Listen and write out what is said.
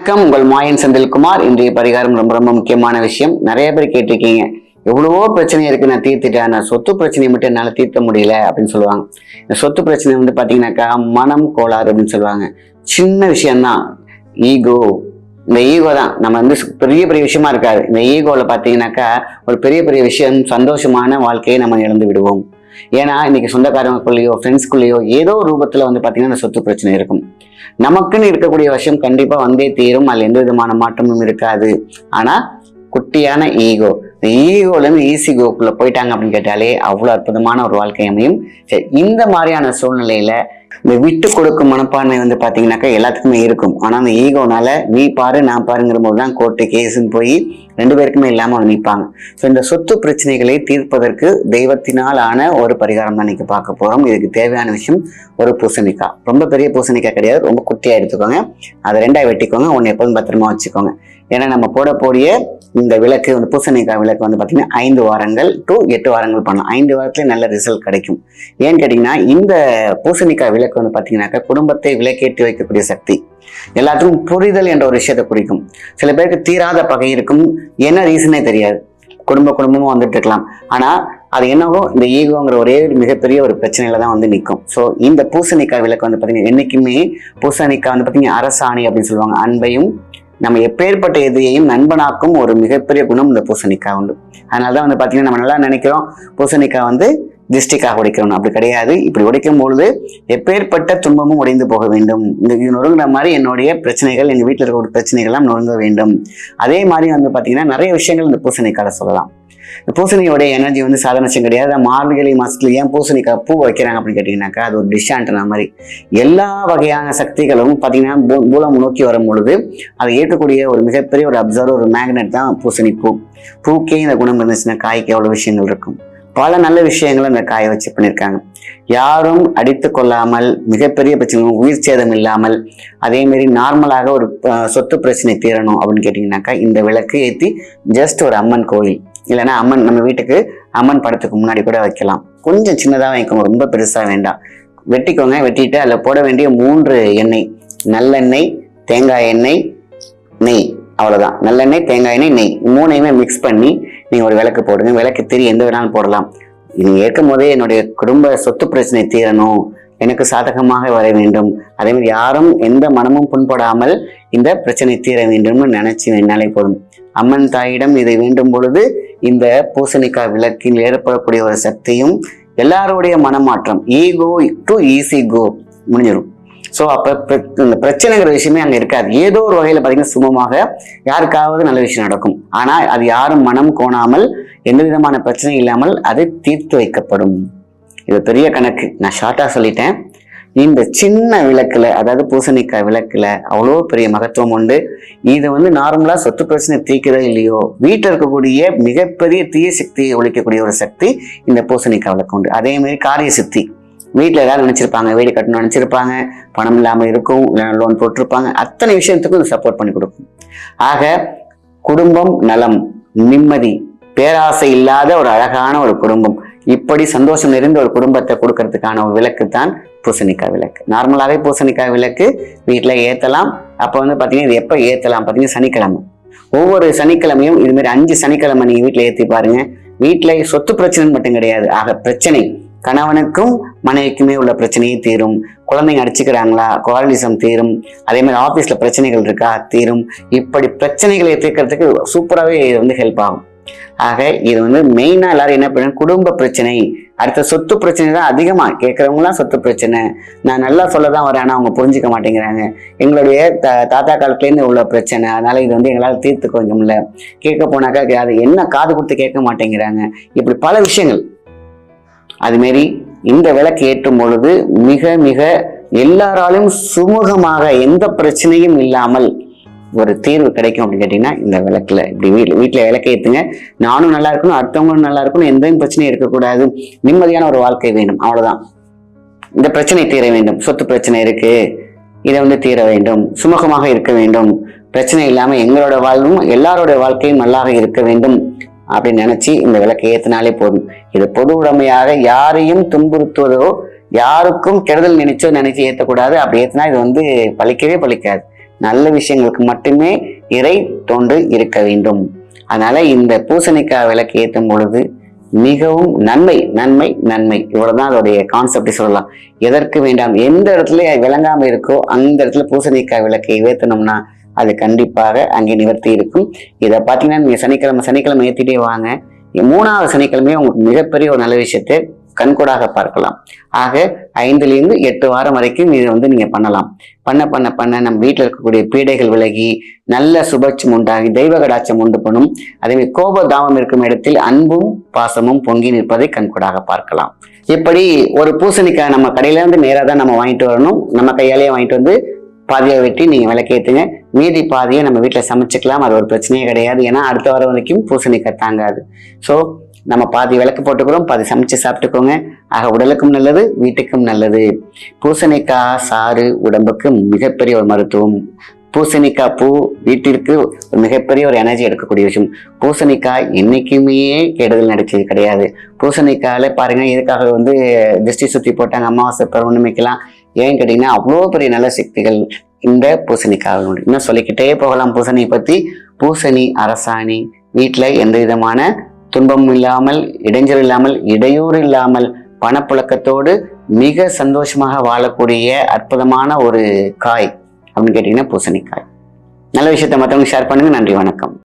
வணக்கம், உங்கள் மாயன் செந்தில்குமார். இன்றைய பரிகாரம் ரொம்ப ரொம்ப முக்கியமான விஷயம். நிறைய பேர் கேட்டிருக்கீங்க, எவ்வளவோ பிரச்சனை இருக்கு, நான் தீர்த்துட்டேன், நான் சொத்து பிரச்சனையை மட்டும் என்னால தீர்த்த முடியல அப்படின்னு சொல்லுவாங்க. இந்த சொத்து பிரச்சனை பாத்தீங்கன்னாக்கா மனம் கோளாறு அப்படின்னு சொல்லுவாங்க. சின்ன விஷயம்தான், ஈகோ. இந்த ஈகோ தான் நம்ம பெரிய பெரிய விஷயமா இருக்காது. இந்த ஈகோல பாத்தீங்கன்னாக்கா ஒரு பெரிய பெரிய விஷயம், சந்தோஷமான வாழ்க்கையை நம்ம இழந்து விடுவோம். ஏன்னா இன்னைக்கு சொந்தக்காரங்களுக்குள்ளேயோ ஃப்ரெண்ட்ஸ்குள்ளேயோ ஏதோ ரூபத்துல பாத்தீங்கன்னா சொத்து பிரச்சனை இருக்கும். நமக்குன்னு இருக்கக்கூடிய விஷயம் கண்டிப்பா வந்தே தீரும், அதுல எந்த விதமான மாற்றமும் இருக்காது. ஆனா குட்டியான ஈகோ, இந்த ஈகோல இருந்து ஈசிகோக்குள்ள போயிட்டாங்க அப்படின்னு கேட்டாலே அவ்வளவு அற்புதமான ஒரு வாழ்க்கை அமையும். சரி, இந்த மாதிரியான சூழ்நிலையில இந்த விட்டு கொடுக்கும் மனப்பான்மை பாத்தீங்கன்னாக்கா எல்லாத்துக்குமே இருக்கும். ஆனா அந்த ஈகோனால நீ பாரு நான் பாருங்கிற போதுதான் கோர்ட்டு கேஸுன்னு போய் ரெண்டு பேருக்குமே இல்லாம நிற்பாங்க. ஸோ இந்த சொத்து பிரச்சனைகளை தீர்ப்பதற்கு தெய்வத்தினால் ஆன ஒரு பரிகாரம் தான் இன்னைக்கு பார்க்க போறோம். இதுக்கு தேவையான விஷயம் ஒரு பூசணிக்காய். ரொம்ப பெரிய பூசணிக்காய் கிடையாது, ரொம்ப குட்டியா எடுத்துக்கோங்க. அதை ரெண்டாய் வெட்டிக்கோங்க. ஒன்னு எப்போதும் பத்திரமா வச்சுக்கோங்க. ஏன்னா நம்ம போடக்கூடிய இந்த விளக்கு பூசணிக்காய் விளக்கு பாத்தீங்கன்னா 5 வாரங்கள் டு 8 வாரங்கள் பண்ணலாம். 5 வாரத்துல நல்ல ரிசல்ட் கிடைக்கும். ஏன்னு கேட்டீங்கன்னா இந்த பூசணிக்காய் விளக்கு பாத்தீங்கன்னாக்கா குடும்பத்தை விளக்கேற்றி வைக்கக்கூடிய சக்தி. எல்லாத்துக்கும் புரிதல் என்ற ஒரு விஷயத்தை குறிக்கும். சில பேருக்கு தீராத பகை இருக்கும், என்ன ரீசனே தெரியாது. குடும்பமா வந்துட்டு இருக்கலாம். ஆனா அது என்னவோ இந்த ஈகோங்கிற ஒரே மிகப்பெரிய ஒரு பிரச்சனையில தான் நிற்கும். ஸோ இந்த பூசணிக்காய் விளக்கு பாத்தீங்கன்னா என்னைக்குமே பூசணிக்காய் பாத்தீங்கன்னா அரசாணி அப்படின்னு சொல்லுவாங்க. அன்பையும் நம்ம எப்பேற்பட்ட எதையையும் நண்பனாக்கும் ஒரு மிகப்பெரிய குணம் இந்த பூசணிக்காய் உண்டு. அதனாலதான் பாத்தீங்கன்னா நம்ம நல்லா நினைக்கிறோம் பூசணிக்காய் திருஷ்டிக்காக உடைக்கிறோம். அப்படி கிடையாது. இப்படி உடைக்கும் பொழுது எப்பேற்பட்ட துன்பமும் உடைந்து போக வேண்டும். இது நொறுங்குற மாதிரி என்னுடைய பிரச்சனைகள், எங்க வீட்டில் இருக்கக்கூடிய பிரச்சனைகள்லாம் நொறுங்க வேண்டும். அதே மாதிரி பாத்தீங்கன்னா நிறைய விஷயங்கள் இந்த பூசணிக்காய் சொல்லலாம். இந்த பூசணியோடைய எனர்ஜி சாதாரண விஷயம் கிடையாது. மார்கழி மாசத்துல ஏன் பூசணிக்காய் பூ வைக்கிறாங்க அப்படின்னு கேட்டீங்கன்னாக்கா அது ஒரு டிஷ்ஷான்ட்ன மாதிரி எல்லா வகையான சக்திகளும் பாத்தீங்கன்னா பூலம் நோக்கி வரும் பொழுது அதை ஏற்கக்கூடிய ஒரு மிகப்பெரிய ஒரு அப்சர்வர், ஒரு மேக்னெட் தான் பூசணி பூ. பூக்கே இந்த குணம் இருந்துச்சுன்னா காய்க்கு எவ்வளவு விஷயங்கள் இருக்கும். பல நல்ல விஷயங்களை இந்த காயை வச்சு பண்ணியிருக்காங்க. யாரும் அடித்து கொள்ளாமல், மிகப்பெரிய பிரச்சனை, உயிர் சேதம் இல்லாமல், அதே மாதிரி நார்மலாக ஒரு சொத்து பிரச்சனை தீரணும் அப்படின்னு கேட்டீங்கன்னாக்கா இந்த விளக்கு ஏற்றி ஜஸ்ட் ஒரு அம்மன் கோயில் இல்லைன்னா அம்மன் நம்ம வீட்டுக்கு அம்மன் படத்துக்கு முன்னாடி கூட வைக்கலாம். கொஞ்சம் சின்னதாக வைக்கோங்க, ரொம்ப பெருசா வேண்டாம். வெட்டிக்கோங்க. வெட்டிட்டு அதில் போட வேண்டிய 3 எண்ணெய், நல்லெண்ணெய், தேங்காய் எண்ணெய், நெய். அவ்வளவுதான். நல்லெண்ணெய், தேங்காய் எண்ணெய், நெய் 3ஐயுமே மிக்ஸ் பண்ணி நீங்க ஒரு விளக்கு போடுங்க. விளக்கு திரி எந்த வேணாலும் போடலாம். நீங்க ஏற்கும் போதே என்னுடைய குடும்ப சொத்து பிரச்சனை தீரணும், எனக்கு சாதகமாக வர வேண்டும், அதே மாதிரி யாரும் எந்த மனமும் புண்படாமல் இந்த பிரச்சனை தீர வேண்டும்னு நினைச்சு வேணாலே போதும். அம்மன் தாயிடம் இதை வேண்டும் பொழுது இந்த பூசணிக்காய் விளக்கில் ஏற்படக்கூடிய ஒரு சக்தியும் எல்லாருடைய மனமாற்றம், ஈகோ டு ஈஸி கோ முடிஞ்சிடும். ஸோ அப்ப இந்த பிரச்சனைங்கிற விஷயமே அங்க இருக்காது. ஏதோ ஒரு வகையில பாத்தீங்கன்னா சுமமாக யாருக்காவது நல்ல விஷயம் நடக்கும். ஆனா அது யாரும் மனம் கோணாமல், எந்த விதமான பிரச்சனையும் இல்லாமல் அது தீர்த்து வைக்கப்படும். இது பெரிய கணக்கு, நான் ஷார்ட்டா சொல்லிட்டேன். இந்த சின்ன விளக்குல, அதாவது பூசணிக்காய் விளக்குல அவ்வளோ பெரிய மகத்துவம் உண்டு. இது நார்மலா சொத்து பிரச்சனை தீர்க்கிறதோ இல்லையோ, வீட்டில் இருக்கக்கூடிய மிகப்பெரிய தீய சக்தியை ஒழிக்கக்கூடிய ஒரு சக்தி இந்த பூசணிக்காய் விளக்கு உண்டு. அதே மாதிரி காரிய சித்தி, வீட்டில் ஏதாவது நினைச்சிருப்பாங்க, வீடு கட்டணும்னு நினைச்சிருப்பாங்க, பணம் இல்லாமல் இருக்கும், லோன் போட்டிருப்பாங்க, அத்தனை விஷயத்துக்கும் சப்போர்ட் பண்ணி கொடுக்கும். ஆக குடும்பம் நலம், நிம்மதி, பேராசை இல்லாத ஒரு அழகான ஒரு குடும்பம், இப்படி சந்தோஷம் நிறைந்த ஒரு குடும்பத்தை கொடுக்கறதுக்கான ஒரு விளக்கு தான் பூசணிக்காய் விளக்கு. நார்மலாகவே பூசணிக்காய் விளக்கு வீட்டில் ஏற்றலாம். அப்போ பாத்தீங்கன்னா இது எப்போ ஏற்றலாம் பார்த்தீங்கன்னா சனிக்கிழமை. ஒவ்வொரு சனிக்கிழமையும் இது மாதிரி 5 சனிக்கிழமை நீங்க வீட்டில் ஏற்றி பாருங்க. வீட்டில் சொத்து பிரச்சனை மட்டும் கிடையாது, ஆக பிரச்சனை, கணவனுக்கும் மனைவிக்குமே உள்ள பிரச்சனையே தீரும். குழந்தைங்க அடிச்சுக்கிறாங்களா, குவாலிசம் தீரும். அதே மாதிரி ஆபீஸ்ல பிரச்சனைகள் இருக்கா, தீரும். இப்படி பிரச்சனைகளை தீர்க்கறதுக்கு சூப்பராகவே ஹெல்ப் ஆகும். ஆக இது மெயினா எல்லாரும் என்ன பண்ண, குடும்ப பிரச்சனை, அடுத்த சொத்து பிரச்சனை தான் அதிகமா கேட்கறவங்களாம். சொத்து பிரச்சனை நான் நல்லா சொல்லதான் வரேன், ஆனா அவங்க புரிஞ்சுக்க மாட்டேங்கிறாங்க. எங்களுடைய தாத்தா காலத்துல இருந்து உள்ள பிரச்சனை, அதனால இது எங்களால் தீர்த்துக்க கொஞ்சம் இல்ல. கேட்க போனாக்கா அது என்ன காது கொடுத்து கேட்க மாட்டேங்கிறாங்க. இப்படி பல விஷயங்கள். அது மாரி இந்த விளக்கு ஏற்றும் பொழுது மிக மிக எல்லாராலும் சுமூகமாக, எந்த பிரச்சனையும் இல்லாமல் ஒரு தீர்வு கிடைக்கும் அப்படின்னு கேட்டீங்கன்னா இந்த விளக்குல இப்படி வீட்டுல விளக்கு ஏத்துங்க. நானும் நல்லா இருக்கணும், அடுத்தவங்களும் நல்லா இருக்கணும், எந்த பிரச்சனையும் இருக்கக்கூடாது, நிம்மதியான ஒரு வாழ்க்கை வேணும், அவ்வளவுதான். இந்த பிரச்சனை தீர வேண்டும், சொத்து பிரச்சனை இருக்கு, இதை தீர வேண்டும், சுமூகமாக இருக்க வேண்டும், பிரச்சனை இல்லாம எங்களோட வாழ்வும் எல்லாரோட வாழ்க்கையும் நல்லாக இருக்க வேண்டும் அப்படின்னு நினைச்சு இந்த விளக்கை ஏத்தினாலே போதும். இது பொது உடைமையாக யாரையும் துன்புறுத்துவதோ, யாருக்கும் கெடுதல் நினைச்சு ஏத்தக்கூடாது. அப்படி ஏத்தினா இது பலிக்கவே பலிக்காது. நல்ல விஷயங்களுக்கு மட்டுமே இறை தொண்டு இருக்க வேண்டும். அதனால இந்த பூசணிக்காய் விளக்கு ஏற்றும் பொழுது மிகவும் நன்மை நன்மை நன்மை, இவ்வளவுதான் அதோடைய கான்செப்ட் சொல்லலாம். எதற்கு வேண்டாம், எந்த இடத்துல விளங்காம இருக்கோ அந்த இடத்துல பூசணிக்காய் விளக்கை ஏற்றணும்னா அது கண்டிப்பாக அங்கே நிவர்த்தி இருக்கும். இதை பார்த்தீங்கன்னா நீங்க சனிக்கிழமை ஏற்றிட்டே வாங்க. 3வது சனிக்கிழமையே உங்களுக்கு மிகப்பெரிய ஒரு நல்ல விஷயத்தை கண்கூடாக பார்க்கலாம். ஆக 5லிருந்து 8 வாரம் வரைக்கும் இதை நீங்க பண்ணலாம். பண்ண பண்ண பண்ண நம்ம வீட்டில் இருக்கக்கூடிய பீடைகள் விலகி நல்ல சுபட்சம் உண்டாகி தெய்வ கடாட்சம் உண்டு பண்ணும். அதே கோப தாமம் இருக்கும் இடத்தில் அன்பும் பாசமும் பொங்கி நிற்பதை கண்கூடாக பார்க்கலாம். இப்படி ஒரு பூசணிக்காய் நம்ம கடையில இருந்து நேராக தான் நம்ம வாங்கிட்டு வரணும். நம்ம கையாலேயே வாங்கிட்டு வந்து பாதியை வெட்டி நீங்க விளக்கேற்றுங்க. மீதி பாதியை நம்ம வீட்டில் சமைச்சுக்கலாம். அது ஒரு பிரச்சனையே கிடையாது. ஏன்னா அடுத்த வாரம் வரைக்கும் பூசணிக்காய் தாங்காது. ஸோ நம்ம பாதி விளக்கு போட்டுக்கிறோம், பாதி சமைச்சு சாப்பிட்டுக்கோங்க. ஆக உடலுக்கும் நல்லது, வீட்டுக்கும் நல்லது. பூசணிக்காய் சாறு உடம்புக்கு மிகப்பெரிய ஒரு மருத்துவம். பூசணிக்காய் பூ வீட்டிற்கு ஒரு மிகப்பெரிய ஒரு எனர்ஜி எடுக்கக்கூடிய விஷயம். பூசணிக்காய் என்னைக்குமே கெடுதல் நடிச்சது கிடையாது. பூசணிக்காயில பாருங்க, இதுக்காக திருஷ்டி சுத்தி போட்டாங்க, அமாவாசை பௌர்ணமிக்கெல்லாம். ஏன்னு கேட்டீங்கன்னா அவ்வளோ பெரிய நல்ல சக்திகள் இந்த பூசணிக்காய். இன்னும் சொல்லிக்கிட்டே போகலாம் பூசணி பத்தி. பூசணி அரசாணி வீட்டுல எந்த விதமான துன்பமும் இல்லாமல், இடைஞ்சல் இல்லாமல், இடையூறு இல்லாமல், பணப்புழக்கத்தோடு மிக சந்தோஷமாக வாழக்கூடிய அற்புதமான ஒரு காய் அப்படின்னு கேட்டீங்கன்னா பூசணிக்காய். நல்ல விஷயத்தை மற்றவங்க ஷேர் பண்ணுங்க. நன்றி, வணக்கம்.